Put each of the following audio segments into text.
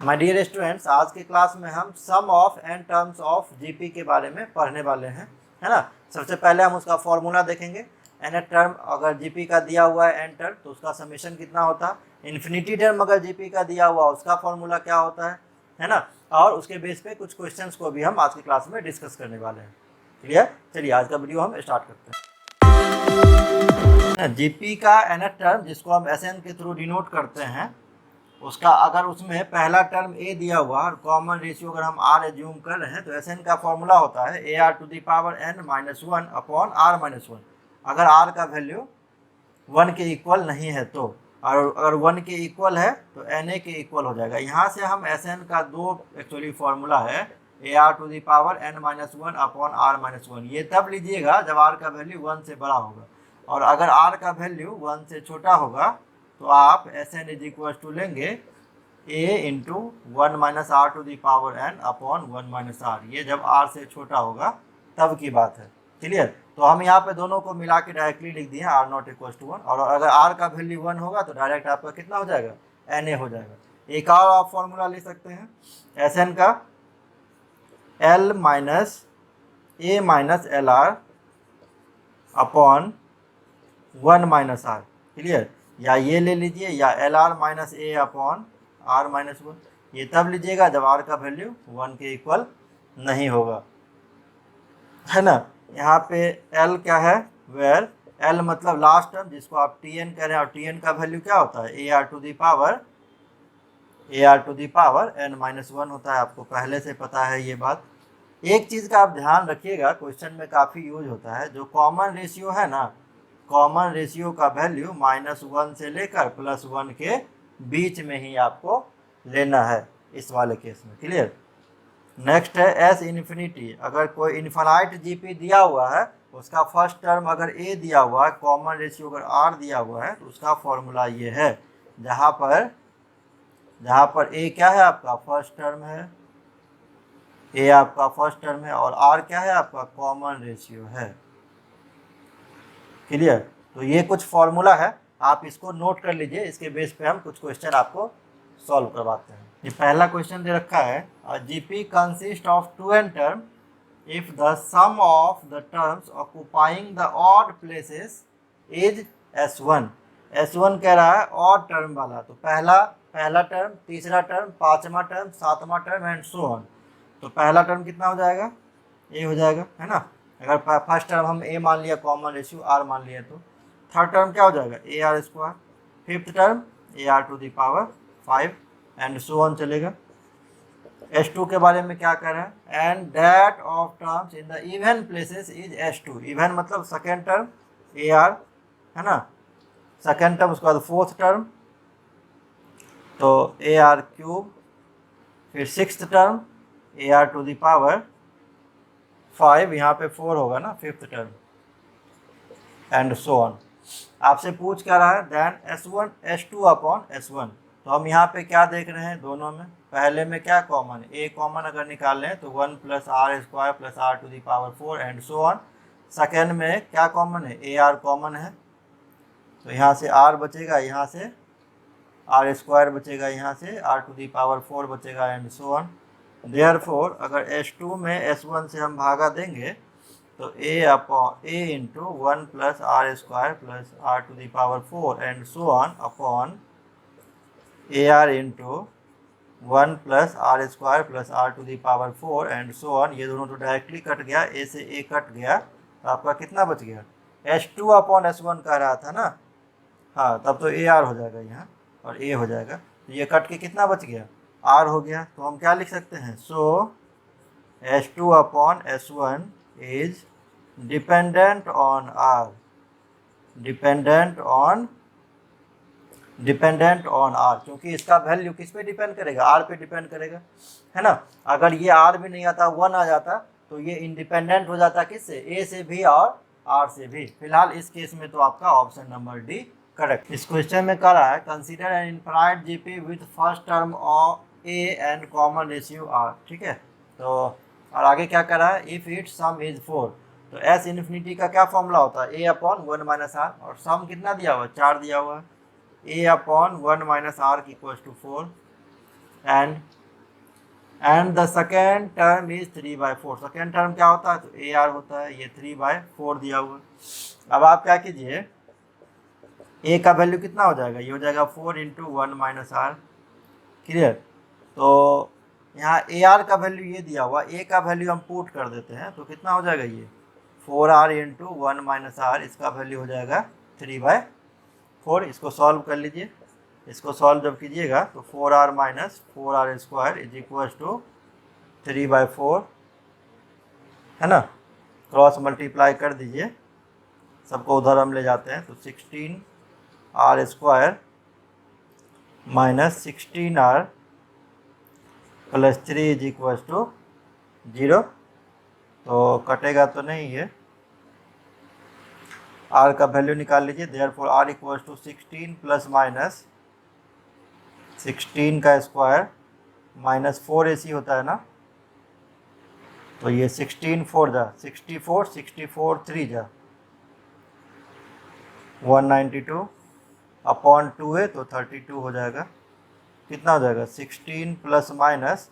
My dear students, आज के class में हम sum of n terms of GP के बारे में पढ़ने वाले हैं, है ना। सबसे पहले हम उसका फॉर्मूला देखेंगे। एन टर्म अगर जीपी का दिया हुआ है एन टर्म, तो उसका समेशन कितना होता है। इन्फिनिटी टर्म अगर जीपी का दिया हुआ उसका फॉर्मूला क्या होता है ना। और उसके बेस पे कुछ क्वेश्चंस को भी हम आज की क्लास में डिस्कस करने वाले हैं। क्लियर? चलिए आज का वीडियो हम स्टार्ट करते हैं। जीपी का एन टर्म जिसको हम एस एन के थ्रू डिनोट करते हैं, उसका अगर उसमें पहला टर्म ए दिया हुआ और कॉमन रेशियो अगर हम आर एज्यूम कर रहे हैं, तो एस एन का फॉर्मूला होता है a r to the power n minus one upon r minus one. अगर आर का वैल्यू 1 के इक्वल नहीं है तो, और अगर 1 के इक्वल है तो एन ए के इक्वल हो जाएगा। यहाँ से हम एस एन का दो एक्चुअली फॉर्मूला है, a r to the power n minus one upon r minus one. ये तब लीजिएगा जब आर का वैल्यू 1 से बड़ा होगा, और अगर आर का वैल्यू 1 से छोटा होगा तो आप S n is equal to लेंगे a into 1 minus r to the power n upon 1 minus r. ये जब आर से छोटा होगा तब की बात है। क्लियर? तो हम यहाँ पे दोनों को मिला के डायरेक्टली लिख दिए आर नॉट इक्वल टू 1, और अगर आर का वैल्यू 1 होगा तो डायरेक्ट आपका कितना हो जाएगा, एन ए हो जाएगा। एक और आप फॉर्मूला लिख सकते हैं एस एन का, l minus a minus l r upon 1 minus r. Clear? या ये ले लीजिए, या l r minus a upon r minus one. ये तब लीजिएगा जब आर का वैल्यू 1 के इक्वल नहीं होगा, है ना। यहाँ पे एल क्या है, वेयर एल मतलब लास्ट टर्म जिसको आप टी एन कह रहे हैं, और टी एन का वैल्यू क्या होता है, a r to the power n minus one होता है। आपको पहले से पता है ये बात। एक चीज़ का आप ध्यान रखिएगा, क्वेश्चन में काफ़ी यूज होता है, जो कॉमन रेशियो है ना, कॉमन रेशियो का वैल्यू -1 से लेकर +1 के बीच में ही आपको लेना है इस वाले केस में। क्लियर? नेक्स्ट है एस इन्फिनिटी। अगर कोई इन्फानाइट जीपी दिया हुआ है, उसका फर्स्ट टर्म अगर ए दिया हुआ है, कॉमन रेशियो अगर आर दिया हुआ है, तो उसका फॉर्मूला ये है, जहाँ पर ए क्या है, आपका फर्स्ट टर्म है, ए आपका फर्स्ट टर्म है, और आर क्या है, आपका कॉमन रेशियो है। क्लियर? तो ये कुछ फॉर्मूला है, आप इसको नोट कर लीजिए। इसके बेस पे हम कुछ क्वेश्चन आपको सॉल्व करवाते हैं। ये पहला क्वेश्चन दे रखा है, GP consist of 2n term if the sum of the terms occupying the odd places is s1। s1 कह रहा है ऑड टर्म वाला, तो पहला टर्म, तीसरा टर्म, पांचवा टर्म, सातवां टर्म एंड सो ऑन। तो पहला टर्म कितना हो जाएगा, ए हो जाएगा, है ना। अगर फर्स्ट टर्म हम ए मान लिया, कॉमन रेशियो आर मान लिया, तो थर्ड टर्म क्या हो जाएगा, a r square. Fifth term a r to the power 5 and so on चलेगा। S2 के बारे में क्या कह रहा है, and that of terms in the even places is S2। Even मतलब सेकेंड टर्म ए आर, है ना, सेकेंड टर्म, उसके बाद फोर्थ टर्म तो ए आर क्यूब, फिर sixth term a r to the power 5, यहाँ पे 4 होगा ना fifth term, and so on. आपसे पूछ क्या रहा है, देन S2 अपॉन S1। तो हम यहाँ पे क्या देख रहे हैं, दोनों में पहले में क्या कॉमन है, ए कॉमन अगर निकाल लें तो 1 plus r square plus r to the power 4 and so on. Second में क्या कॉमन है, ए आर कॉमन है, तो यहाँ से आर बचेगा, यहाँ से आर स्क्वायर बचेगा, यहाँ से आर टू द पावर 4 बचेगा एंड सो ऑन। देयरफॉर अगर S2 में S1 से हम भागा देंगे तो a into 1 plus r square plus r to the power 4 and so on upon a r into 1 plus r square plus r to the power 4 and so on. ये दोनों तो डायरेक्टली कट गया, ए से ए कट गया, तो आपका कितना बच गया, S2 अपॉन S1 कह रहा था ना, हाँ, तब तो ए आर हो जाएगा यहाँ, और ए हो जाएगा, तो ये कट के कितना बच गया, आर हो गया। तो हम क्या लिख सकते हैं, so S2 upon S1 is dependent on r, dependent on r, क्योंकि इसका वैल्यू किस पे डिपेंड करेगा, आर पे डिपेंड करेगा, है ना। अगर ये आर भी नहीं आता, 1 आ जाता, तो ये इंडिपेंडेंट हो जाता किससे, ए से भी और आर से भी। फिलहाल इस केस में तो आपका ऑप्शन नंबर डी करेक्ट। इस क्वेश्चन में कह रहा है, consider an infinite GP with first term of a and common ratio r. ठीक है, तो और आगे क्या कर रहा है, इफ इट्स सम इज 4। तो एस इन्फिनिटी का क्या फॉर्मूला होता है, ए अपॉन 1 माइनस आर, और सम कितना दिया हुआ है, 4 दिया हुआ है, ए अपॉन 1 माइनस आर की equals to 4। And the second term is 3/4। Second term क्या होता है, तो AR होता है, ये 3/4 दिया हुआ। अब आप क्या कीजिए, A का वैल्यू कितना हो जाएगा, ये हो जाएगा 4 × 1 - R। क्लियर। तो यहाँ AR का वैल्यू ये दिया हुआ, A का वैल्यू हम पुट कर देते हैं, तो कितना हो जाएगा, ये 4R × 1 - R, इसका वैल्यू हो जाएगा 3/4। इसको सॉल्व कर लीजिए। इसको सॉल्व जब कीजिएगा तो 4R - 4R² is equal to 3/4, है ना। क्रॉस मल्टीप्लाई कर दीजिए, सबको उधर हम ले जाते हैं, तो 16R² - 16R + 3 is equal to 0। तो कटेगा तो नहीं है, R का वैल्यू निकाल लीजिए। देयरफॉर R इक्वल टू 16 ± 16 का स्क्वायर -4AC होता है ना, तो ये 16 4 जा 64, 64 3 जा 192 अपॉन 2 है तो 32 हो जाएगा। कितना हो जाएगा, 16 ±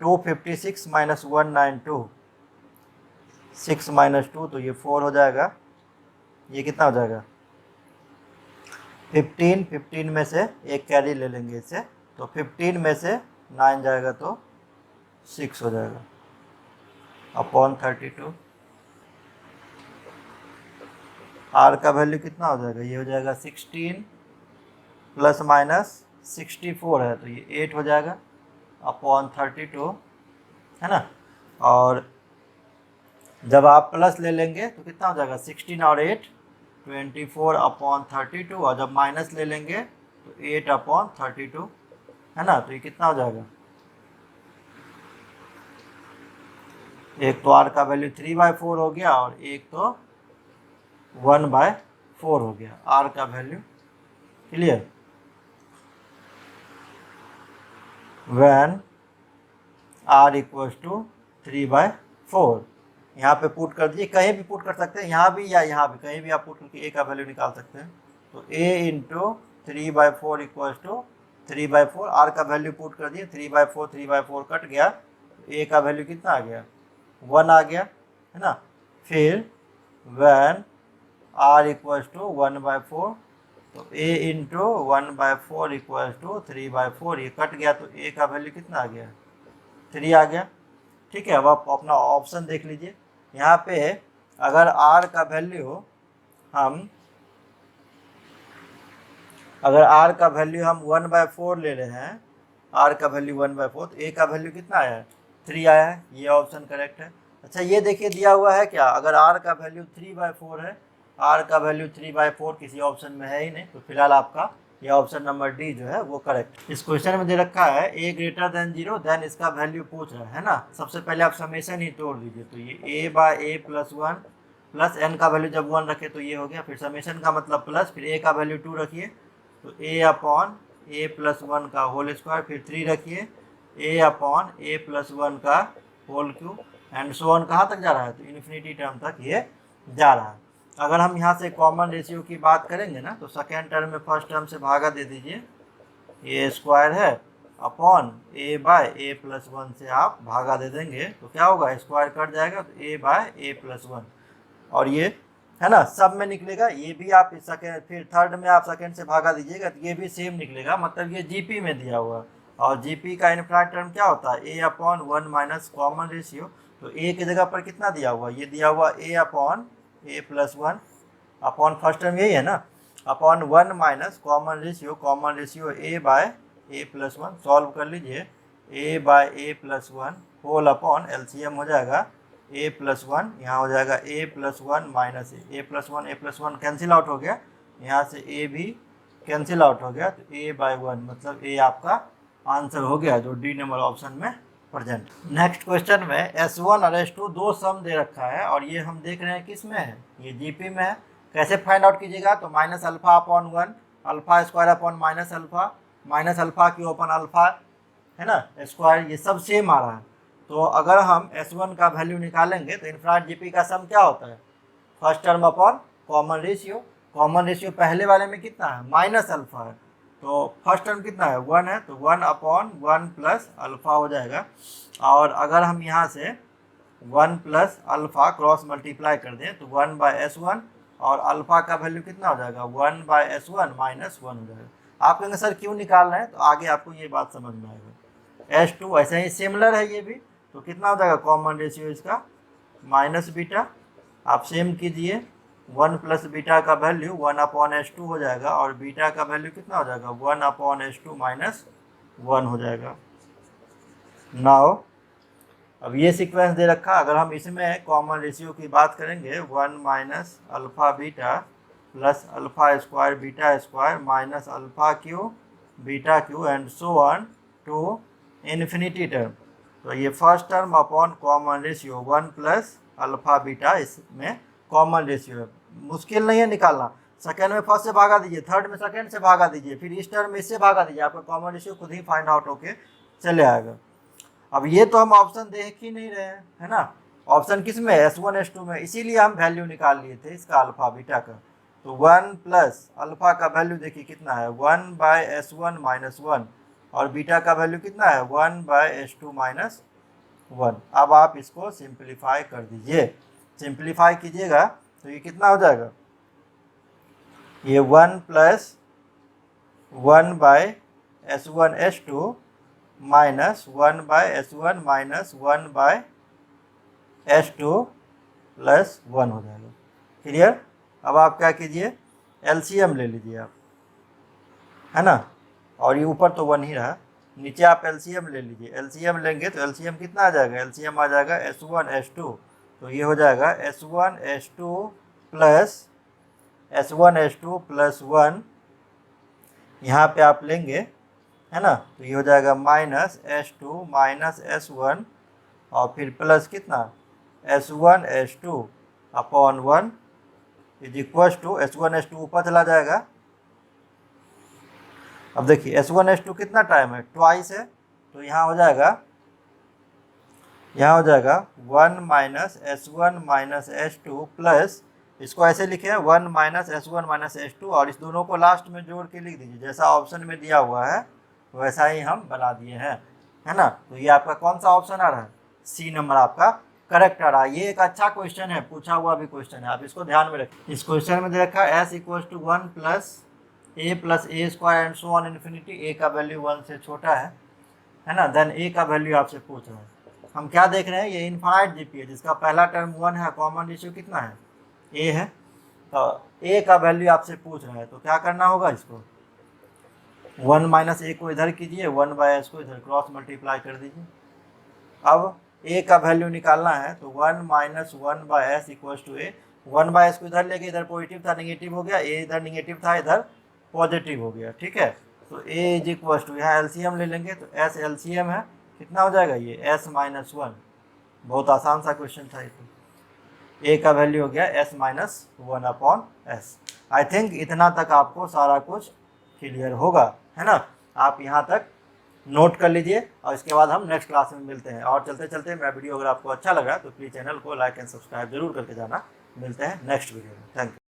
256 - 192, 6 - 2 तो ये 4 हो जाएगा। ये कितना हो जाएगा, 15 में से एक कैरी ले लेंगे इससे, तो 15 में से 9 जाएगा तो 6 हो जाएगा अपॉन 32। R का वैल्यू कितना हो जाएगा, ये हो जाएगा 16 ± 64 है, तो ये 8 हो जाएगा अपॉन 32, है ना। और जब आप प्लस ले लेंगे तो कितना हो जाएगा, 16 और 8 24 अपॉन 32, और जब माइनस ले लेंगे तो 8 अपॉन 32, है ना। तो ये कितना हो जाएगा, एक तो R का वैल्यू 3/4 हो गया और एक तो 1/4 हो गया R का value. Clear. When R equals to 3/4, यहाँ पे पुट कर दीजिए, कहीं भी पुट कर सकते हैं, यहाँ भी या यहाँ भी, कहीं भी आप पुट करके A का वैल्यू निकाल सकते हैं। तो A × 3/4 इक्वल्स टू 3/4, R का वैल्यू पुट कर दिए, 3/4 कट गया, तो A का वैल्यू कितना आ गया, 1 आ गया, है ना। फिर व्हेन R इक्वल्स टू 1/4, तो A × 1/4 इक्वल्स टू 3/4, ये कट गया, तो A का वैल्यू कितना आ गया, 3 आ गया। ठीक है। अब आप अपना ऑप्शन देख लीजिए, यहाँ पे अगर R का वैल्यू हम 1/4 ले रहे हैं, R का वैल्यू 1/4, तो A का वैल्यू कितना आया है, 3 आया है। ये ऑप्शन करेक्ट है। अच्छा, ये देखिए दिया हुआ है क्या, अगर R का वैल्यू 3/4 है, R का वैल्यू 3/4 किसी ऑप्शन में है ही नहीं, तो फिलहाल आपका ये ऑप्शन नंबर डी जो है वो करेक्ट। इस क्वेश्चन में दे रखा है A > 0, देन इसका वैल्यू पूछ रहा है ना। सबसे पहले आप समेशन ही तोड़ दीजिए, तो ये A/A + 1 प्लस n का वैल्यू जब 1 रखे तो ये हो गया, फिर समेशन का मतलब प्लस, फिर A का वैल्यू 2 रखिए, तो A/A + 1 का होल स्क्वायर, फिर 3 रखिए, A/A + 1 का whole cube, and so on. कहाँ तक जा रहा है, तो इन्फिनिटी टर्म तक ये जा रहा है। अगर हम यहाँ से कॉमन रेशियो की बात करेंगे ना, तो सेकेंड टर्म में फर्स्ट टर्म से भागा दे दीजिए, ये स्क्वायर है अपॉन A/A + 1 से आप भागा दे देंगे, तो क्या होगा, स्क्वायर कट जाएगा, तो A/A + 1, और ये है ना सब में निकलेगा। ये भी आप सेकेंड, फिर थर्ड में आप सेकेंड से भागा दीजिएगा, तो ये भी सेम निकलेगा, मतलब ये GP में दिया हुआ। और GP का इनफाइनाइट टर्म क्या होता है, A/1 - कॉमन रेशियो। तो A की जगह पर कितना दिया हुआ, ये दिया हुआ A/A + 1 अपॉन फर्स्ट टर्म यही है ना, upon 1 - common ratio A/A + 1। Solve कर लीजिए, A/A + 1 होल अपॉन LCM हो जाएगा A + 1, यहाँ हो जाएगा A + 1 - A + 1 कैंसिल आउट हो गया, यहाँ से A भी कैंसिल आउट हो गया, तो A/1 मतलब A आपका आंसर हो गया, जो डी नंबर ऑप्शन में प्रेजेंट। नेक्स्ट क्वेश्चन में S1 और S2 दो सम दे रखा है, और ये हम देख रहे हैं किस में है, ये GP में है। कैसे फाइंड आउट कीजिएगा, तो -α/1 α² अपॉन -α है ना स्क्वायर, ये सब सेम आ रहा है। तो अगर हम S1 का वैल्यू निकालेंगे, तो इनफाइनाइट GP का सम क्या होता है, first term upon common ratio. Common ratio पहले वाले में कितना है, -α है, तो फर्स्ट टर्म कितना है 1 है, तो 1/1 प्लस अल्फ़ा हो जाएगा। और अगर हम यहाँ से 1 प्लस अल्फ़ा क्रॉस मल्टीप्लाई कर दें तो 1/S1 और अल्फ़ा का वैल्यू कितना हो जाएगा 1/S1 माइनस 1 हो जाएगा। आप कहेंगे सर क्यों निकाल रहे हैं, तो आगे आपको ये बात समझ में आएगा। S2 ऐसे ही सिमिलर है ये भी, तो कितना हो जाएगा कॉमन रेशियो इसका माइनस बीटा। आप सेम कीजिए, 1 प्लस बीटा का वैल्यू 1/S2 हो जाएगा और बीटा का वैल्यू कितना हो जाएगा 1/S2 माइनस 1 हो जाएगा। नाउ अब ये सीक्वेंस दे रखा, अगर हम इसमें कॉमन रेशियो की बात करेंगे 1 minus alpha beta plus alpha square beta square minus alpha cube beta cube and so on to infinity term. तो ये first term upon common ratio 1 plus alpha beta, इसमें कॉमन रेशियो है, मुश्किल नहीं है निकालना। सेकेंड में फर्स्ट से भागा दीजिए, थर्ड में सेकेंड से भागा दीजिए, फिर इस टर्म में इससे भागा दीजिए, आपका कॉमन रेशियो खुद ही फाइंड आउट होके चले आएगा। अब ये तो हम ऑप्शन देख ही नहीं रहे हैं, है ना, ऑप्शन किस में S1 S2 में, इसीलिए हम वैल्यू निकाल लिए थे इसका अल्फ़ा बीटा का। तो 1 प्लस अल्फ़ा का वैल्यू देखिए कितना है 1/S1 माइनस 1 और बीटा का वैल्यू कितना है 1/S2 माइनस 1। अब आप इसको सिंप्लीफाई कर दीजिए, सिंप्लीफाई कीजिएगा तो ये कितना हो जाएगा, ये 1 plus 1/S1 S2 minus 1/S1 minus 1/S2 plus 1 हो जाएगा। क्लियर। अब आप क्या कीजिए LCM ले लीजिए आप, है ना, और ये ऊपर तो 1 ही रहा, नीचे आप LCM ले लीजिए। LCM लेंगे तो LCM कितना आ जाएगा, LCM आ जाएगा S1 S2, तो ये हो जाएगा S1 S2 प्लस 1, यहाँ पे आप लेंगे, है ना, तो ये हो जाएगा माइनस S2 माइनस S1 और फिर प्लस कितना S1 S2 upon 1 is equal to S1 S2 ऊपर चला जाएगा। अब देखिए S1 S2 कितना टाइम है, ट्वाइस है, तो यहाँ हो जाएगा 1 minus S1 minus S2 plus, इसको ऐसे लिखे 1 माइनस S1 माइनस S2 और इस दोनों को लास्ट में जोड़ के लिख दीजिए, जैसा ऑप्शन में दिया हुआ है वैसा ही हम बना दिए हैं, है ना। तो ये आपका कौन सा ऑप्शन आ रहा है, C नंबर आपका करेक्ट आ रहा है। ये एक अच्छा क्वेश्चन है, पूछा हुआ भी क्वेश्चन है, आप इसको ध्यान में रखिए। इस क्वेश्चन में दे रखा है S equal to 1 plus a square and so on infinity, a का वैल्यू 1 से छोटा है ना, देन a का वैल्यू आपसे पूछ रहा है। हम क्या देख रहे हैं, ये इन्फाइनाइट जीपी है जिसका पहला टर्म 1 है, कॉमन रेशियो कितना है a है, तो a का वैल्यू आपसे पूछ रहा है, तो क्या करना होगा, इसको 1 माइनस a को इधर कीजिए, 1/S को इधर क्रॉस मल्टीप्लाई कर दीजिए। अब a का वैल्यू निकालना है तो 1 minus 1/S equal to a, 1/S को इधर लेके, इधर पॉजिटिव था निगेटिव हो गया, a इधर निगेटिव था इधर पॉजिटिव हो गया, ठीक है। तो a इज इक्वल टू, यहाँ LCM ले लेंगे तो S LCM है, कितना हो जाएगा ये S माइनस 1, बहुत आसान सा क्वेश्चन था ये तो। a का वैल्यू हो गया S minus 1 upon S। I think इतना तक आपको सारा कुछ क्लियर होगा, है ना। आप यहाँ तक नोट कर लीजिए और इसके बाद हम नेक्स्ट क्लास में मिलते हैं। और चलते चलते मेरा वीडियो अगर आपको अच्छा लगा तो प्लीज़ चैनल को लाइक एंड सब्सक्राइब जरूर करके जाना। मिलते हैं नेक्स्ट वीडियो में, थैंक यू।